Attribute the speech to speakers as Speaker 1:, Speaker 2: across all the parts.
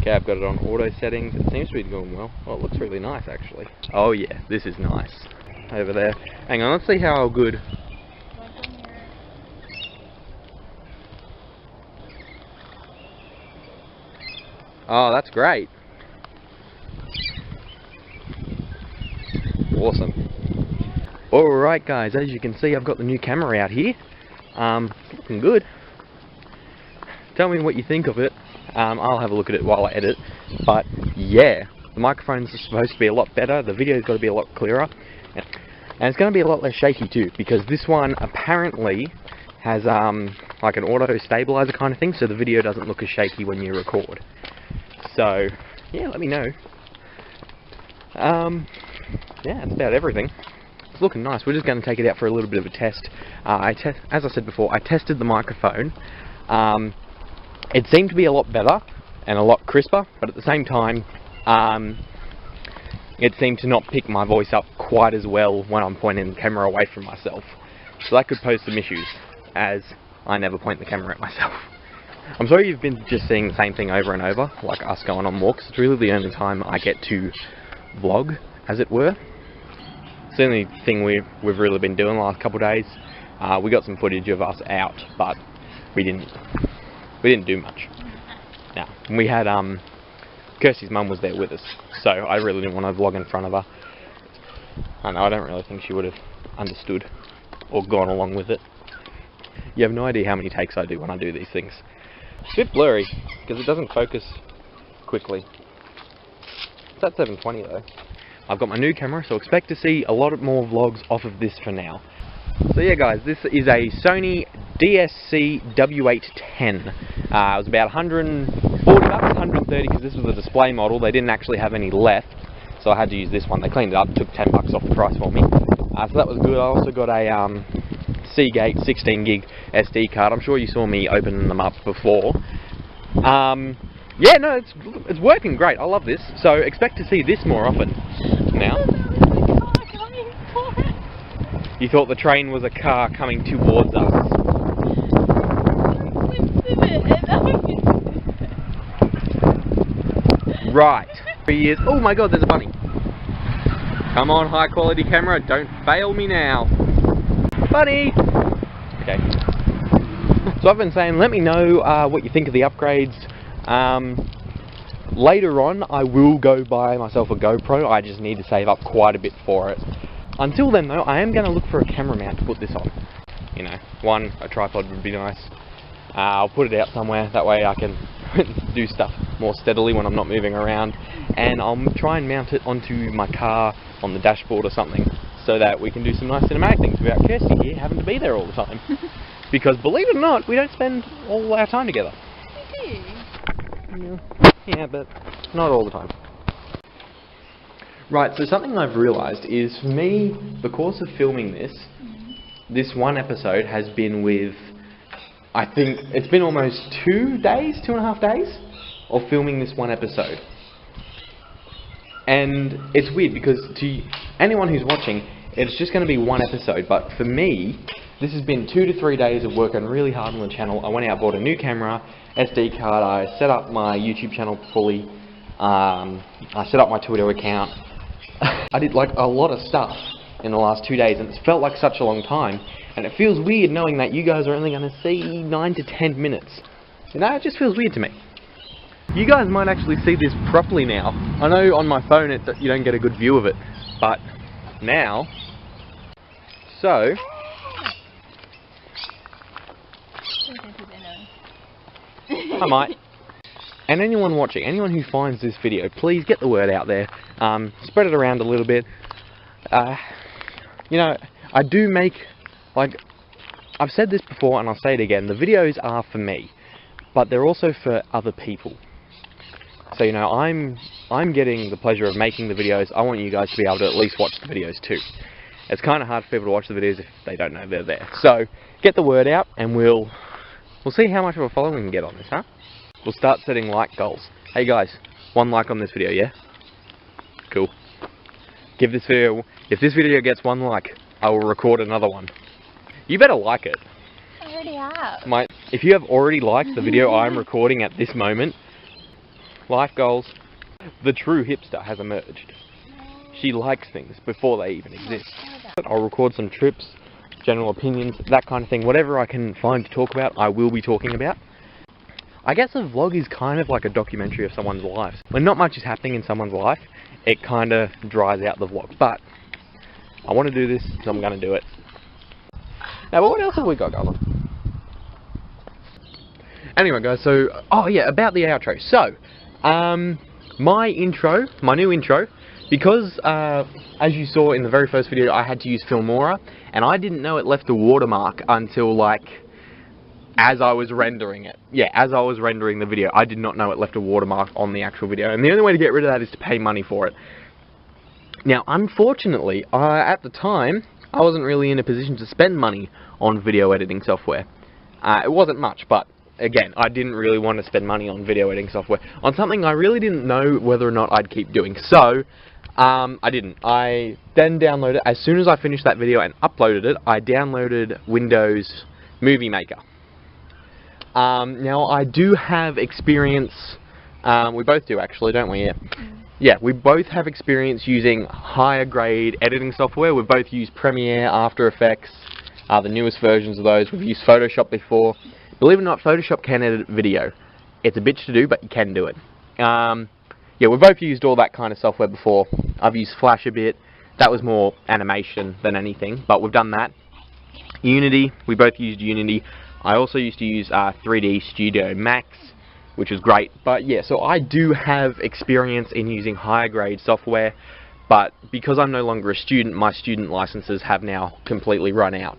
Speaker 1: Okay, I've got it on auto settings. It seems to be going well. Oh, it looks really nice actually. Oh yeah, this is nice. Over there. Hang on, let's see how good. Oh, that's great. Awesome. Alright guys, as you can see I've got the new camera out here. Looking good. Tell me what you think of it. I'll have a look at it while I edit. But yeah, the microphone's supposed to be a lot better, the video's got to be a lot clearer. And it's going to be a lot less shaky too, because this one apparently has like an auto stabilizer kind of thing, so the video doesn't look as shaky when you record. So yeah, let me know. Yeah, that's about everything. It's looking nice. We're just going to take it out for a little bit of a test. As I said before, I tested the microphone. It seemed to be a lot better and a lot crisper, but at the same time, it seemed to not pick my voice up quite as well when I'm pointing the camera away from myself. So that could pose some issues, as I never point the camera at myself. I'm sorry you've been just seeing the same thing over and over, like us going on walks. It's really the only time I get to vlog, as it were. It's the only thing we've really been doing the last couple of days. We got some footage of us out, but we didn't do much. Now, we had Kirsty's mum was there with us, so I really didn't want to vlog in front of her. I know, I don't really think she would have understood or gone along with it. You have no idea how many takes I do when I do these things. It's a bit blurry, because it doesn't focus quickly. It's at 720 though. I've got my new camera, so expect to see a lot more vlogs off of this for now. So yeah guys, this is a Sony DSC W810. It was about 140 bucks, 130 because this was a display model. They didn't actually have any left, so I had to use this one. They cleaned it up, took 10 bucks off the price for me. So that was good. I also got a Seagate 16 gig SD card. I'm sure you saw me opening them up before. Yeah, no, it's working great. I love this. So expect to see this more often now. You thought the train was a car coming towards us. Right. 3 years. Oh my god, there's a bunny. Come on, high quality camera, don't fail me now. Bunny! Okay. So I've been saying, let me know what you think of the upgrades. Later on, I will go buy myself a GoPro. I just need to save up quite a bit for it. Until then though, I am going to look for a camera mount to put this on. You know, a tripod would be nice. I'll put it out somewhere, that way I can do stuff more steadily when I'm not moving around. And I'll try and mount it onto my car on the dashboard or something, so that we can do some nice cinematic things without Kirsty here having to be there all the time. Because believe it or not, we don't spend all our time together. Yeah, but not all the time. Right, so something I've realised is, for me, the course of filming this one episode has been with, I think, it's been almost 2 days, 2.5 days, of filming this one episode. And it's weird, because to anyone who's watching, it's just going to be one episode, but for me, this has been 2 to 3 days of working really hard on the channel. I went out, bought a new camera, SD card, I set up my YouTube channel fully, I set up my Twitter account. I did like a lot of stuff in the last 2 days, and it's felt like such a long time, and it feels weird knowing that you guys are only going to see 9 to 10 minutes. You know, it just feels weird to me. You guys might actually see this properly now. I know on my phone you don't get a good view of it, but now, so... I might. And anyone watching, anyone who finds this video, please get the word out there. Spread it around a little bit. You know, I do make, like, I've said this before and I'll say it again, the videos are for me, but they're also for other people. So, you know, I'm getting the pleasure of making the videos. I want you guys to be able to at least watch the videos too. It's kind of hard for people to watch the videos if they don't know they're there. So, get the word out and we'll see how much of a following we can get on this, huh? We'll start setting like goals. Hey guys, 1 like on this video, yeah? Cool. Give this video, if this video gets 1 like, I will record another one. You better like it.
Speaker 2: I already have.
Speaker 1: If you have already liked the video I'm recording at this moment, life goals. The true hipster has emerged. She likes things before they even exist. I'll record some trips, general opinions, that kind of thing. Whatever I can find to talk about, I will be talking about. I guess a vlog is kind of like a documentary of someone's life. When not much is happening in someone's life, it kind of dries out the vlog. But I want to do this, so I'm going to do it. Now, but what else have we got going on? Anyway, guys, so, oh yeah, about the outro. So, my new intro, because, as you saw in the very first video, I had to use Filmora, and I didn't know it left a watermark until, like, as I was rendering it. Yeah, as I was rendering the video, I did not know it left a watermark on the actual video, and the only way to get rid of that is to pay money for it. Now, unfortunately, at the time, I wasn't really in a position to spend money on video editing software. It wasn't much, but again, I didn't really want to spend money on video editing software on something I really didn't know whether or not I'd keep doing. So, I didn't. I then downloaded, as soon as I finished that video and uploaded it, I downloaded Windows Movie Maker. Now, I do have experience, we both do actually, don't we? Yeah. Yeah, we both have experience using higher grade editing software. We've both used Premiere, After Effects, the newest versions of those. We've used Photoshop before. Believe it or not, Photoshop can edit video. It's a bitch to do, but you can do it. Yeah, we've both used all that kind of software before. I've used Flash a bit. That was more animation than anything, but we've done that. Unity, we both used Unity. I also used to use 3D Studio Max, which was great. But yeah, so I do have experience in using higher grade software, but because I'm no longer a student, my student licenses have now completely run out.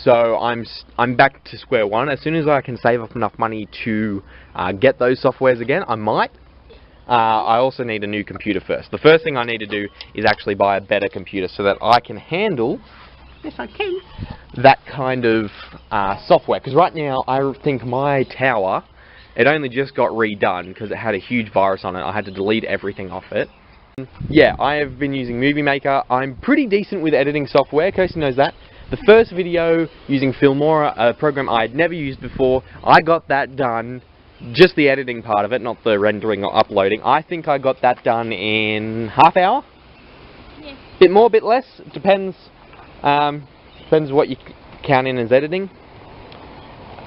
Speaker 1: So I'm back to square one. As soon as I can save up enough money to get those softwares again, I might. I also need a new computer first. The first thing I need to do is actually buy a better computer so that I can handle, yes I can, that kind of software. Because right now, I think my tower, it only just got redone because it had a huge virus on it. I had to delete everything off it. Yeah, I have been using Movie Maker. I'm pretty decent with editing software. Kirsty knows that. The first video using Filmora, a program I had never used before, I got that done, just the editing part of it, not the rendering or uploading. I think I got that done in half hour? Yeah. Bit more, bit less, depends. Depends what you count in as editing.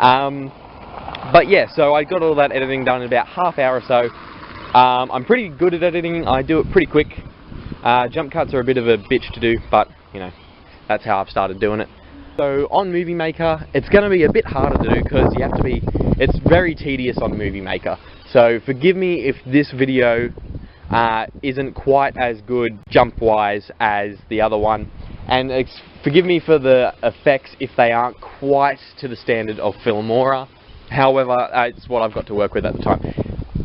Speaker 1: But yeah, so I got all that editing done in about half hour or so. I'm pretty good at editing, I do it pretty quick. Jump cuts are a bit of a bitch to do, but, you know, that's how I've started doing it. So on Movie Maker, it's going to be a bit harder to do because you have to be, it's very tedious on Movie Maker. So forgive me if this video isn't quite as good jump-wise as the other one. And forgive me for the effects if they aren't quite to the standard of Filmora. However, it's what I've got to work with at the time.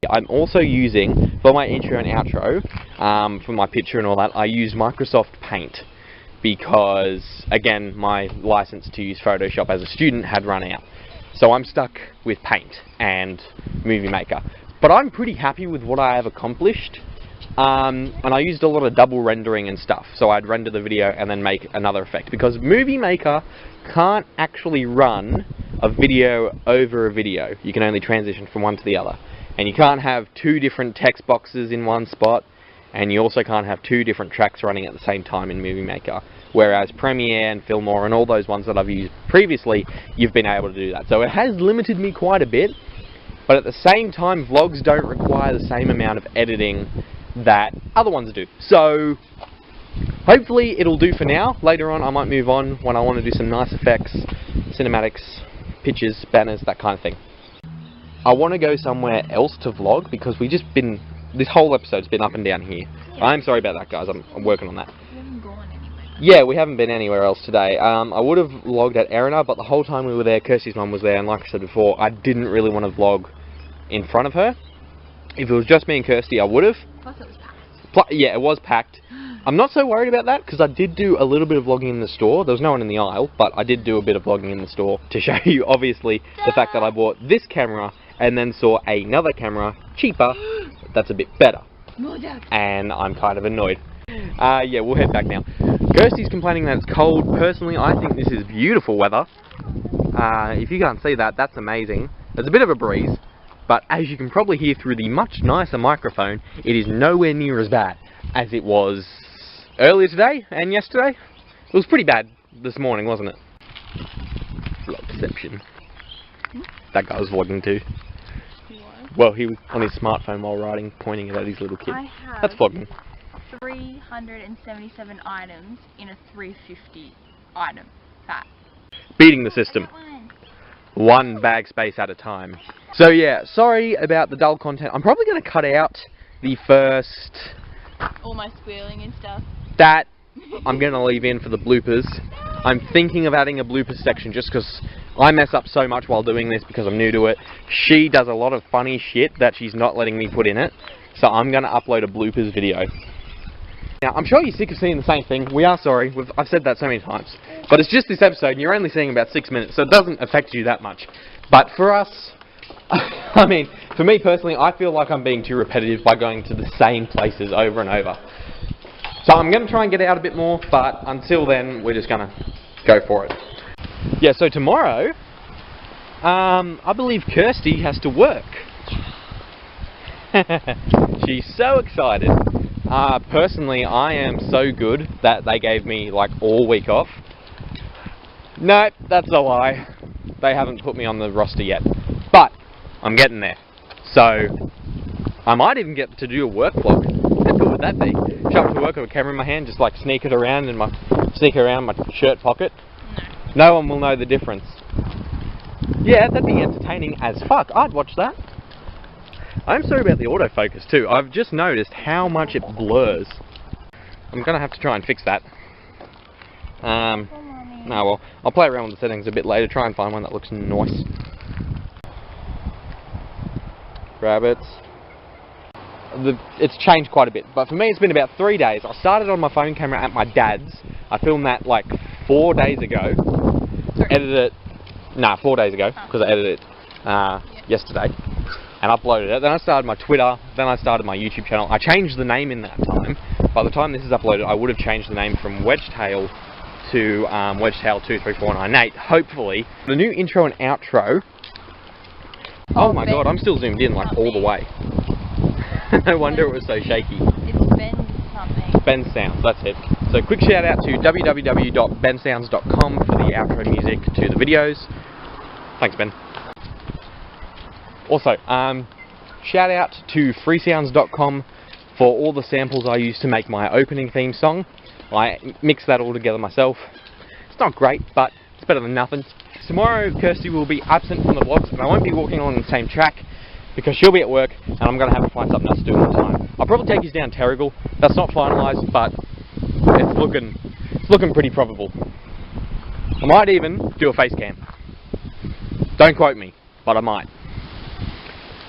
Speaker 1: I'm also using, for my intro and outro, for my picture and all that, I use Microsoft Paint. Because, again, my license to use Photoshop as a student had run out. So I'm stuck with Paint and Movie Maker. But I'm pretty happy with what I have accomplished. And I used a lot of double rendering and stuff. So I'd render the video and then make another effect. Because Movie Maker can't actually run a video over a video. You can only transition from one to the other. And you can't have two different text boxes in one spot. And you also can't have two different tracks running at the same time in Movie Maker. Whereas Premiere and Filmora and all those ones that I've used previously, you've been able to do that. So it has limited me quite a bit, but at the same time, vlogs don't require the same amount of editing that other ones do. So hopefully it'll do for now. Later on I might move on when I want to do some nice effects, cinematics, pictures, banners, that kind of thing. I want to go somewhere else to vlog because we've just been, this whole episode's been up and down here. Yeah. I'm sorry about that, guys. I'm working on that. We haven't gone anywhere. Yeah, we haven't been anywhere else today. I would have vlogged at Erina, but the whole time we were there, Kirsty's mum was there, and like I said before, I didn't really want to vlog in front of her. If it was just me and Kirsty, I would have.
Speaker 2: Plus it was packed.
Speaker 1: Yeah, it was packed. I'm not so worried about that, because I did do a little bit of vlogging in the store. There was no one in the aisle, but I did do a bit of vlogging in the store to show you, obviously, the fact that I bought this camera and then saw another camera, cheaper, that's a bit better. And I'm kind of annoyed. Yeah, we'll head back now. Kirsty's complaining that it's cold. Personally, I think this is beautiful weather. If you can't see that, that's amazing. There's a bit of a breeze, but as you can probably hear through the much nicer microphone, it is nowhere near as bad as it was earlier today and yesterday. It was pretty bad this morning, wasn't it? Vlog deception. That guy was vlogging too.
Speaker 2: He was?
Speaker 1: Well, he was on his smartphone while riding, pointing it at his little kid.
Speaker 2: I have
Speaker 1: That's vlogging.
Speaker 2: 377 items in a 350 item pack.
Speaker 1: Beating the system. One bag space at a time. So yeah, sorry about the dull content. I'm probably going to cut out the first...
Speaker 2: All my squealing and stuff.
Speaker 1: That I'm going to leave in for the bloopers. I'm thinking of adding a bloopers section just because I mess up so much while doing this because I'm new to it. She does a lot of funny shit that she's not letting me put in it. So I'm going to upload a bloopers video. Now, I'm sure you're sick of seeing the same thing. We are sorry. I've said that so many times. But it's just this episode, and you're only seeing about 6 minutes, so it doesn't affect you that much. But for us, I mean, for me personally, I feel like I'm being too repetitive by going to the same places over and over. So I'm going to try and get out a bit more, but until then, we're just going to go for it. Yeah, so tomorrow, I believe Kirsty has to work. She's so excited. Personally, I am so good that they gave me like all week off. No, that's a lie. They haven't put me on the roster yet. But I'm getting there. So I might even get to do a work vlog. How good would that be? Show up to work with a camera in my hand, just like sneak it around in my shirt pocket. No one will know the difference. Yeah, that'd be entertaining as fuck. I'd watch that. I'm sorry about the autofocus too. I've just noticed how much it blurs. I'm gonna have to try and fix that. Oh well, I'll play around with the settings a bit later, try and find one that looks nice. Rabbits. It's changed quite a bit, but for me it's been about 3 days. I started on my phone camera at my dad's. I filmed that like 4 days ago. Edited it, 4 days ago, because I edited it yesterday. And uploaded it. Then I started my Twitter, then I started my YouTube channel. I changed the name in that time. By the time this is uploaded, I would have changed the name from Wedgetail to Wedgetail23498, hopefully. The new intro and outro. Oh my god, I'm still zoomed in like all the way. No wonder it was so shaky.
Speaker 2: It's Ben something.
Speaker 1: Ben Sounds, that's it. So quick shout out to www.bensounds.com for the outro music to the videos. Thanks, Ben. Also, shout out to freesounds.com for all the samples I use to make my opening theme song. I mix that all together myself. It's not great, but it's better than nothing. Tomorrow, Kirsty will be absent from the vlogs, and I won't be walking along the same track because she'll be at work, and I'm going to have to find something else to do in the time. I'll probably take you down Terrigal. That's not finalised, but it's looking pretty probable. I might even do a face cam. Don't quote me, but I might.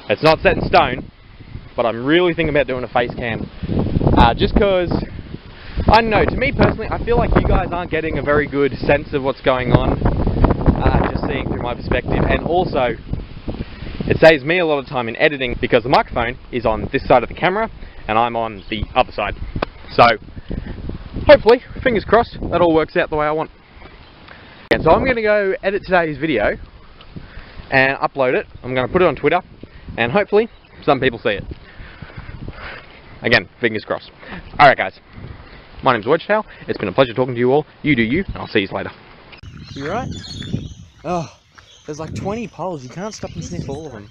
Speaker 1: It's not set in stone, but I'm really thinking about doing a face cam. Just because, I don't know, to me personally, I feel like you guys aren't getting a very good sense of what's going on, just seeing through my perspective. And also, it saves me a lot of time in editing because the microphone is on this side of the camera, and I'm on the other side. So, hopefully, fingers crossed, that all works out the way I want. And so I'm going to go edit today's video, and upload it. I'm going to put it on Twitter. And hopefully, some people see it. Again, fingers crossed. Alright guys, my name's Wedgetail. It's been a pleasure talking to you all. You do you, and I'll see you later. You right? Oh, there's like 20 poles. You can't stop and sniff all of them.